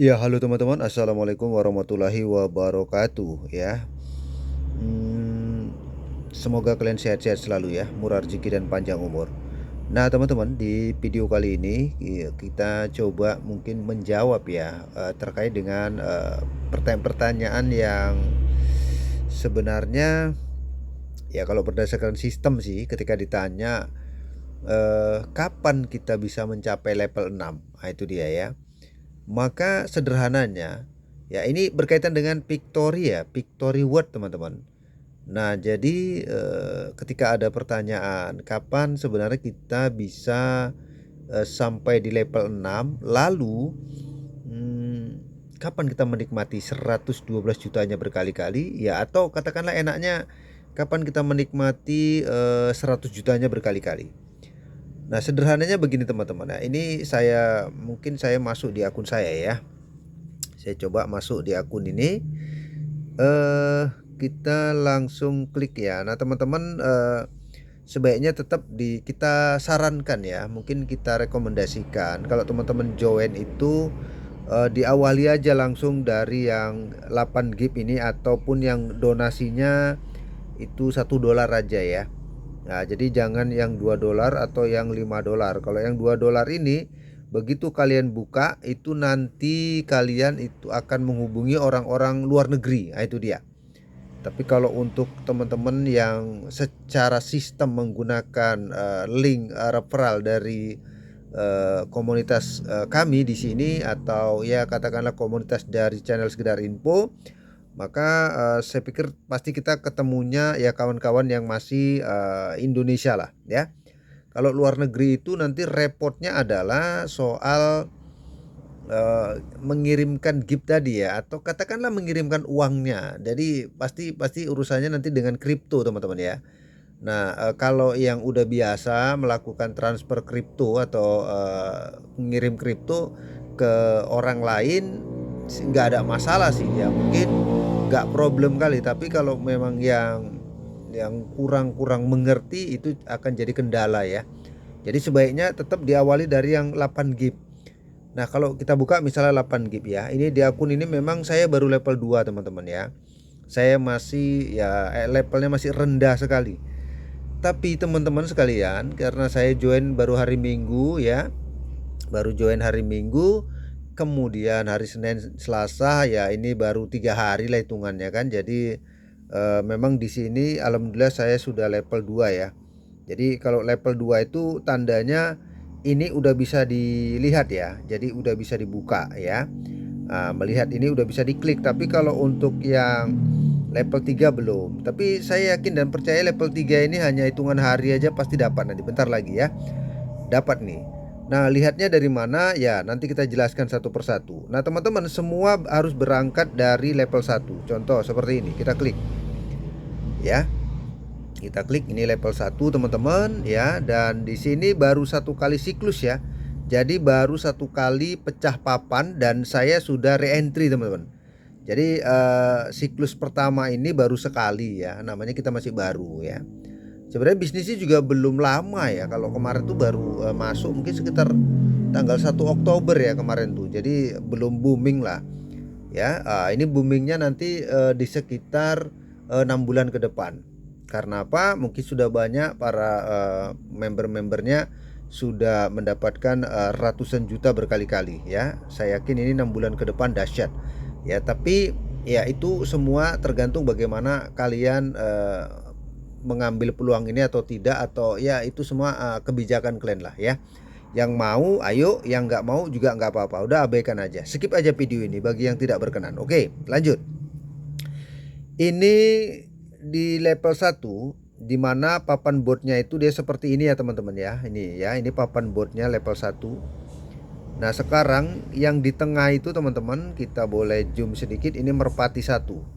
Ya, halo teman-teman. Assalamualaikum warahmatullahi wabarakatuh ya. Hmm, Semoga kalian sehat-sehat selalu ya, murah rezeki dan panjang umur. Nah, teman-teman, di video kali ini kita coba mungkin menjawab ya terkait dengan pertanyaan-pertanyaan yang sebenarnya ya kalau berdasarkan sistem sih ketika ditanya kapan kita bisa mencapai level 6. Nah, itu dia ya. Maka sederhananya, ya ini berkaitan dengan Pictory ya, Pictory word teman-teman. Nah, jadi ketika ada pertanyaan kapan sebenarnya kita bisa sampai di level 6, lalu hmm, kapan kita menikmati 112 jutanya berkali-kali ya, atau katakanlah enaknya kapan kita menikmati 100 jutanya berkali-kali. Nah, sederhananya begini teman-teman. Nah, ini saya masuk di akun saya ya. Saya coba masuk di akun ini. eh Kita langsung klik ya. Nah, teman-teman, sebaiknya tetap kita sarankan ya. Mungkin kita rekomendasikan kalau teman-teman join itu diawali aja langsung dari yang 8 GB ini, ataupun yang donasinya itu $1 aja ya. Nah, jadi jangan yang $2 atau yang $5. Kalau yang $2 ini, begitu kalian buka itu nanti kalian itu akan menghubungi orang-orang luar negeri. Nah, itu dia. Tapi kalau untuk teman-teman yang secara sistem menggunakan link referral dari komunitas kami di sini, atau ya katakanlah komunitas dari channel sekedar info, maka saya pikir pasti kita ketemunya ya kawan-kawan yang masih Indonesia lah ya. Kalau luar negeri itu nanti repotnya adalah soal mengirimkan gift tadi ya, atau katakanlah mengirimkan uangnya. Jadi pasti urusannya nanti dengan kripto teman-teman ya. Nah, kalau yang udah biasa melakukan transfer kripto atau mengirim kripto ke orang lain nggak ada masalah sih ya, mungkin nggak problem kali. Tapi kalau memang yang kurang mengerti, itu akan jadi kendala ya. Jadi sebaiknya tetap diawali dari yang 8 GB. Nah, kalau kita buka misalnya 8 GB ya. Ini di akun ini memang saya baru level 2 teman-teman ya. Saya masih ya levelnya masih rendah sekali. Tapi teman-teman sekalian, karena saya join baru hari Minggu ya, baru join hari Minggu, kemudian hari Senin Selasa ya, ini baru 3 hari lah hitungannya kan. Jadi memang di sini alhamdulillah saya sudah level 2 ya. Jadi kalau level 2 itu tandanya ini udah bisa dilihat ya. Jadi udah bisa dibuka ya. Nah, melihat ini udah bisa diklik. Tapi kalau untuk yang level 3 belum. Tapi saya yakin dan percaya level 3 ini hanya hitungan hari aja pasti dapat nanti. Bentar lagi ya. Dapat nih. Nah, lihatnya dari mana? Ya, nanti kita jelaskan satu persatu. Nah, teman-teman, semua harus berangkat dari level 1. Contoh seperti ini. Kita klik ya. Kita klik ini level 1 teman-teman ya, dan di sini baru satu kali siklus ya. Jadi baru satu kali pecah papan dan saya sudah re-entry teman-teman. Jadi siklus pertama ini baru sekali ya, namanya kita masih baru ya. Sebenarnya bisnisnya juga belum lama ya. Kalau kemarin tuh baru masuk mungkin sekitar tanggal 1 Oktober ya kemarin tuh. Jadi belum booming lah ya. Ini boomingnya nanti di sekitar 6 bulan ke depan. Karena apa? Mungkin sudah banyak para member-membernya sudah mendapatkan ratusan juta berkali-kali ya. Saya yakin ini 6 bulan ke depan dahsyat ya. Tapi ya itu semua tergantung bagaimana kalian mengambil peluang ini atau tidak, atau ya itu semua kebijakan kalian lah ya. Yang mau ayo, yang nggak mau juga nggak apa-apa, udah abaikan aja, skip aja video ini bagi yang tidak berkenan. Oke, lanjut. Ini di level 1, di mana papan botnya itu dia seperti ini ya teman-teman ya. Ini ya, ini papan botnya level 1. Nah, sekarang yang di tengah itu teman-teman, kita boleh zoom sedikit. Ini merpati 1.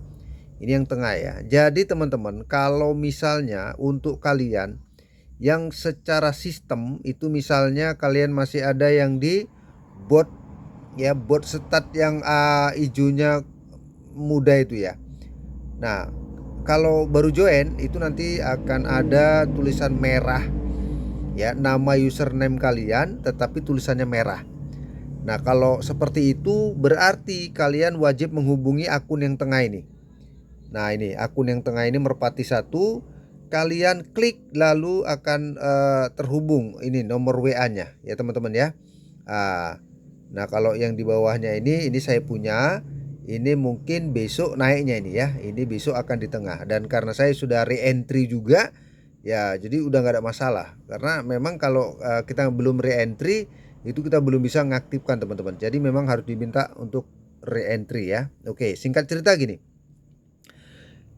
Ini yang tengah ya. Jadi teman-teman, kalau misalnya untuk kalian yang secara sistem itu, misalnya kalian masih ada yang di bot ya, bot stat yang hijaunya muda itu ya. Nah, kalau baru join itu nanti akan ada tulisan merah ya, nama username kalian tetapi tulisannya merah. Nah, kalau seperti itu berarti kalian wajib menghubungi akun yang tengah ini. Nah, ini akun yang tengah ini merpati 1, kalian klik lalu akan terhubung ini nomor WA-nya ya teman-teman ya. Nah, kalau yang di bawahnya ini saya punya. Ini mungkin besok naiknya ini ya. Ini besok akan di tengah, dan karena saya sudah re-entry juga ya, jadi udah nggak ada masalah. Karena memang kalau kita belum re-entry itu kita belum bisa mengaktifkan teman-teman. Jadi memang harus diminta untuk re-entry ya. Oke, singkat cerita gini.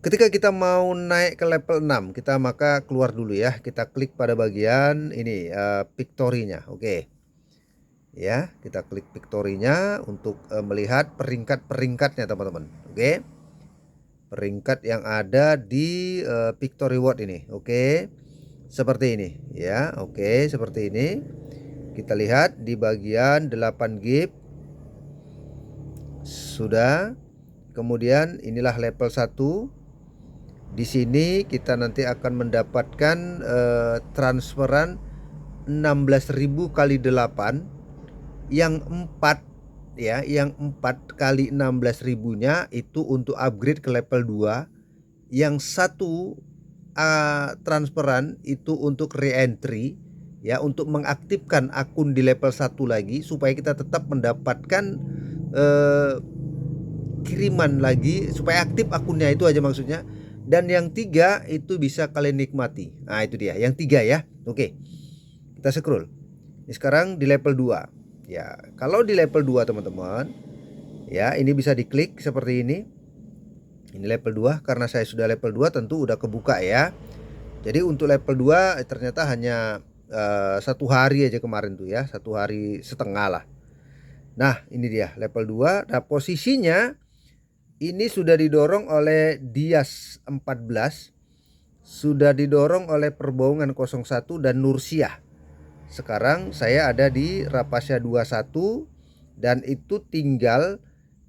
Ketika kita mau naik ke level 6, kita maka keluar dulu ya. Kita klik pada bagian ini Victory-nya. Oke. Ya, kita klik Victory-nya untuk melihat peringkat-peringkatnya teman-teman. Oke. Peringkat yang ada di Victory World ini. Oke. Seperti ini ya. Oke, seperti ini. Kita lihat di bagian 8 gift. Sudah. Kemudian inilah level 1. Di sini kita nanti akan mendapatkan transferan 16.000 kali 8. Yang 4 ya, yang 4 kali 16.000-nya itu untuk upgrade ke level 2. Yang 1 transferan itu untuk re-entry ya, untuk mengaktifkan akun di level 1 lagi supaya kita tetap mendapatkan kiriman lagi supaya aktif akunnya, itu aja maksudnya. Dan yang 3 itu bisa kalian nikmati. Nah, itu dia yang 3 ya. Oke. Kita scroll. Ini sekarang di level 2. Ya, kalau di level 2 teman-teman, ya ini bisa diklik seperti ini. Ini level 2, karena saya sudah level 2 tentu udah kebuka ya. Jadi untuk level 2 ternyata hanya 1 hari aja kemarin tuh ya, 1 hari setengah lah. Nah, ini dia level 2. Nah, posisinya ini sudah didorong oleh Dias 14, sudah didorong oleh Perbohongan 01 dan Nursiah. Sekarang saya ada di Rapasya 21, dan itu tinggal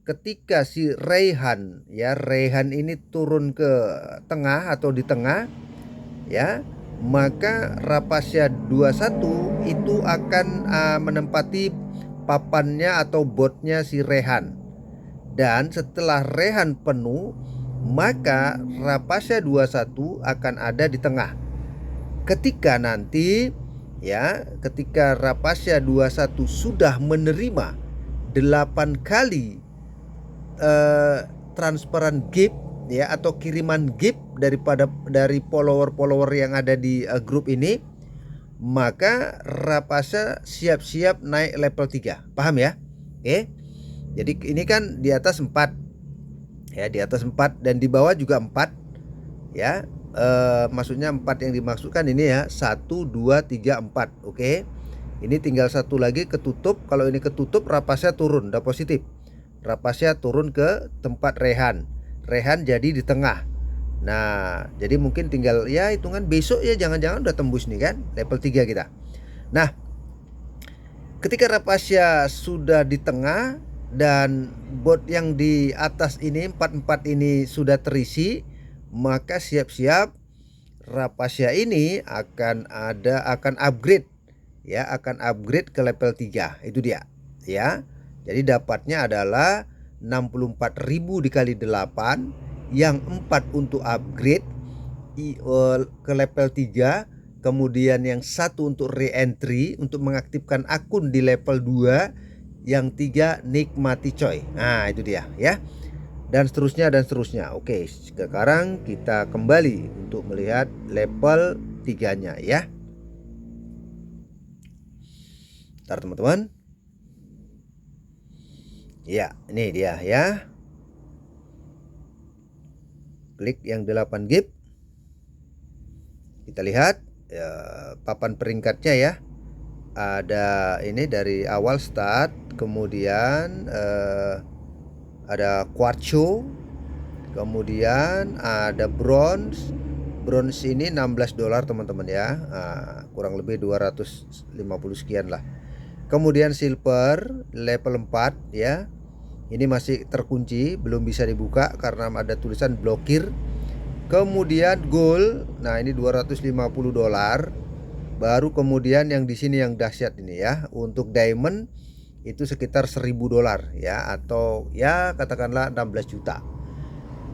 ketika si Raihan ya, Raihan ini turun ke tengah atau di tengah ya, maka Rapasya 21 itu akan menempati papannya atau botnya si Raihan. Dan setelah Raihan penuh, maka Rapasya 21 akan ada di tengah. Ketika nanti ya, ketika Rapasya 21 sudah menerima 8 kali transferan gift ya, atau kiriman gift dari follower-follower yang ada di grup ini, maka Rapasya siap-siap naik level 3. Paham ya? Oke. Jadi ini kan di atas 4 ya, di atas 4 dan di bawah juga 4 ya. Maksudnya 4 yang dimaksudkan ini ya, 1, 2, 3, 4. Oke. Ini tinggal satu lagi ketutup. Kalau ini ketutup, Rapasya turun, udah positif. Rapasya turun ke tempat Raihan. Raihan jadi di tengah. Nah, jadi mungkin tinggal ya hitungan besok ya, jangan-jangan udah tembus nih kan level 3 kita. Nah, ketika Rapasya sudah di tengah dan bot yang di atas ini 44 ini sudah terisi, maka siap-siap Rapasya ini akan upgrade ya, akan upgrade ke level 3. Itu dia ya. Jadi dapatnya adalah 64.000 dikali 8, yang 4 untuk upgrade ke level 3, kemudian yang 1 untuk re-entry untuk mengaktifkan akun di level 2, yang 3 nikmati coy. Nah, itu dia ya. Dan seterusnya dan seterusnya. Oke, sekarang kita kembali untuk melihat level 3-nya ya. Ntar teman-teman. Ya, ini dia ya. Klik yang 8 gift. Kita lihat ya, papan peringkatnya ya. Ada ini dari awal start, kemudian ada Quartzo, kemudian ada Bronze. Bronze ini $16 teman-teman ya. Kurang lebih 250 sekian lah. Kemudian Silver level 4 ya. Ini masih terkunci, belum bisa dibuka karena ada tulisan blokir. Kemudian Gold, nah ini $250. Baru kemudian yang di sini yang dahsyat ini ya. Untuk Diamond itu sekitar $1.000 ya, atau ya katakanlah 16 juta.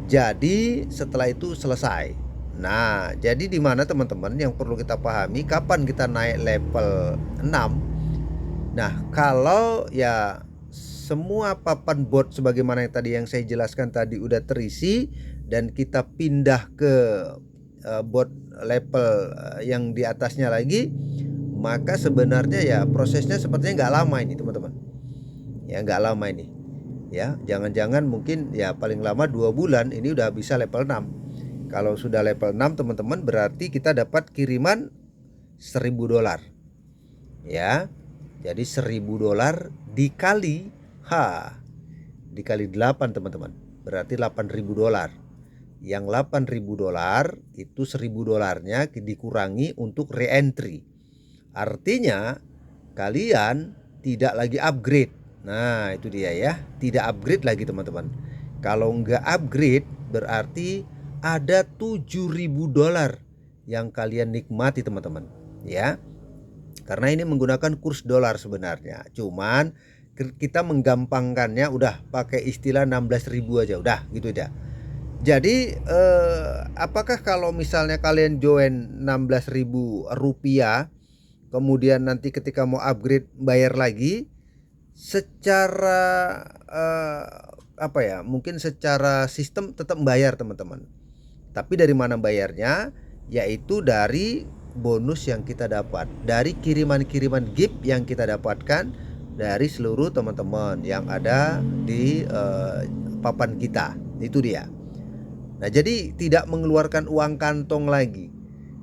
Jadi setelah itu selesai. Nah, jadi di mana teman-teman yang perlu kita pahami kapan kita naik level 6. Nah, kalau ya semua papan bot sebagaimana yang tadi yang saya jelaskan tadi udah terisi dan kita pindah ke bot level yang di atasnya lagi, maka sebenarnya ya prosesnya sepertinya nggak lama ini teman-teman. Ya nggak lama ini. Ya, jangan-jangan mungkin ya paling lama 2 bulan ini udah bisa level 6. Kalau sudah level 6 teman-teman berarti kita dapat kiriman $1.000. Ya. Jadi $1.000 dikali 8 teman-teman. Berarti $8.000. Yang $8.000 itu $1.000-nya dikurangi untuk re-entry. Artinya kalian tidak lagi upgrade. Nah itu dia ya, tidak upgrade lagi teman-teman. Kalau nggak upgrade berarti ada $7.000 yang kalian nikmati teman-teman ya. Karena ini menggunakan kurs dolar sebenarnya. Cuman kita menggampangkannya udah pakai istilah 16.000 aja udah gitu aja. Jadi apakah kalau misalnya kalian join $16.000 kemudian nanti ketika mau upgrade bayar lagi secara apa ya, mungkin secara sistem tetap bayar teman-teman. Tapi dari mana bayarnya? Yaitu dari bonus yang kita dapat, dari kiriman-kiriman gift yang kita dapatkan dari seluruh teman-teman yang ada di papan kita. Itu dia. Nah, jadi tidak mengeluarkan uang kantong lagi.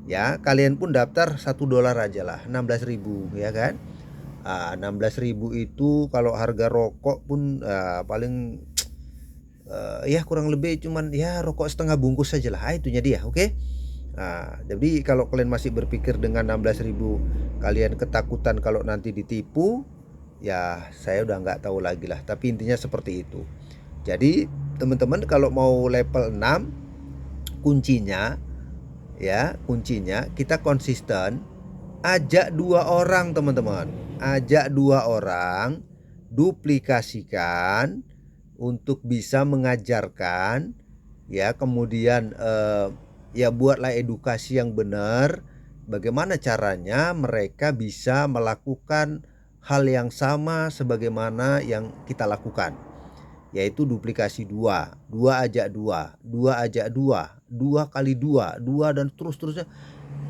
Ya, kalian pun daftar $1 aja lah, 16.000 ya kan? 16.000 itu kalau harga rokok pun paling ya kurang lebih cuman ya rokok setengah bungkus saja lah, itunya dia, oke? Nah, jadi kalau kalian masih berpikir dengan 16.000 kalian ketakutan kalau nanti ditipu, ya saya udah nggak tahu lagi lah. Tapi intinya seperti itu. Jadi teman-teman kalau mau level 6 kuncinya ya, kuncinya kita konsisten. Ajak 2 orang teman-teman. Ajak 2 orang, duplikasikan untuk bisa mengajarkan ya, kemudian ya buatlah edukasi yang benar bagaimana caranya mereka bisa melakukan hal yang sama sebagaimana yang kita lakukan, yaitu duplikasi 2 ajak 2 ajak 2 kali 2 dan terus-terusnya.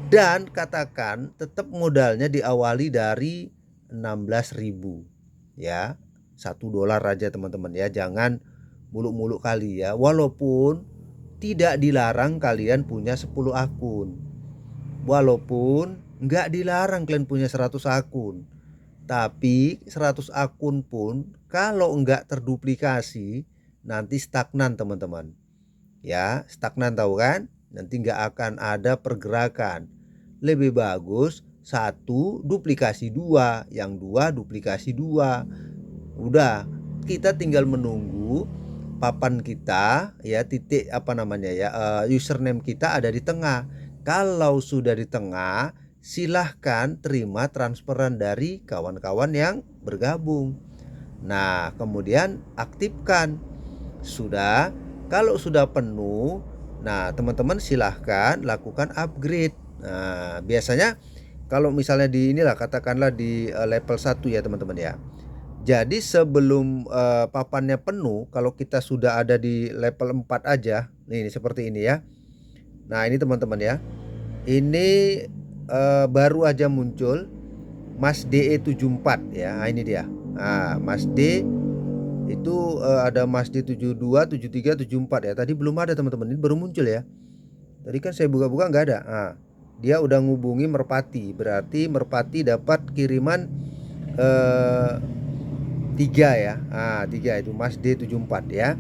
Dan katakan tetap modalnya diawali dari 16.000 ya, $1 aja teman-teman ya, jangan muluk-muluk kali ya. Walaupun tidak dilarang kalian punya 10 akun, walaupun nggak dilarang kalian punya 100 akun, tapi 100 akun pun kalau nggak terduplikasi nanti stagnan teman-teman ya. Stagnan tahu kan, nanti nggak akan ada pergerakan. Lebih bagus 1 duplikasi 2, yang 2 duplikasi 2. Udah, kita tinggal menunggu papan kita ya, titik apa namanya ya, username kita ada di tengah. Kalau sudah di tengah, silahkan terima transferan dari kawan-kawan yang bergabung. Nah, kemudian aktifkan. Sudah, kalau sudah penuh, nah teman-teman silahkan lakukan upgrade. Nah, biasanya kalau misalnya di inilah katakanlah di level 1 ya teman-teman ya. Jadi sebelum papannya penuh, kalau kita sudah ada di level 4 aja, nih seperti ini ya. Nah, ini teman-teman ya. Ini baru aja muncul Mas DE74 ya. Nah, ini dia. Nah, Mas D itu ada Mas D 72, 73, 74 ya. Tadi belum ada teman-teman, ini baru muncul ya. Tadi kan saya buka-buka nggak ada. Nah, dia udah ngubungi Merpati, berarti Merpati dapat kiriman 3 ya. 3 itu Mas D74 ya.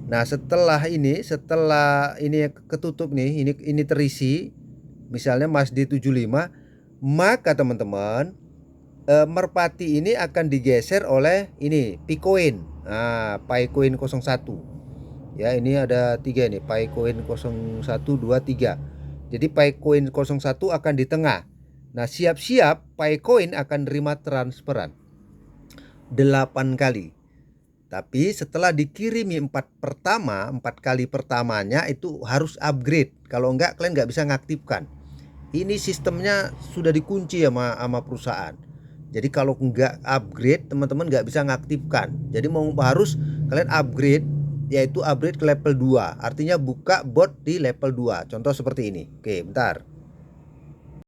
Nah, setelah ini ketutup nih, ini terisi misalnya Mas D75, maka teman-teman Merpati ini akan digeser oleh ini Picoin. Picoin 01. Ya, ini ada 3 nih, Picoin 01, 2, 3. Jadi Picoin 01 akan di tengah. Nah, siap-siap Picoin akan terima transferan. 8 kali. Tapi setelah dikirimi 4 kali pertamanya itu harus upgrade. Kalau enggak kalian nggak bisa ngaktifkan. Ini sistemnya sudah dikunci sama perusahaan. Jadi kalau nggak upgrade teman-teman nggak bisa ngaktifkan. Jadi harus kalian upgrade, yaitu upgrade ke level 2. Artinya buka bot di level 2. Contoh seperti ini. Oke, bentar.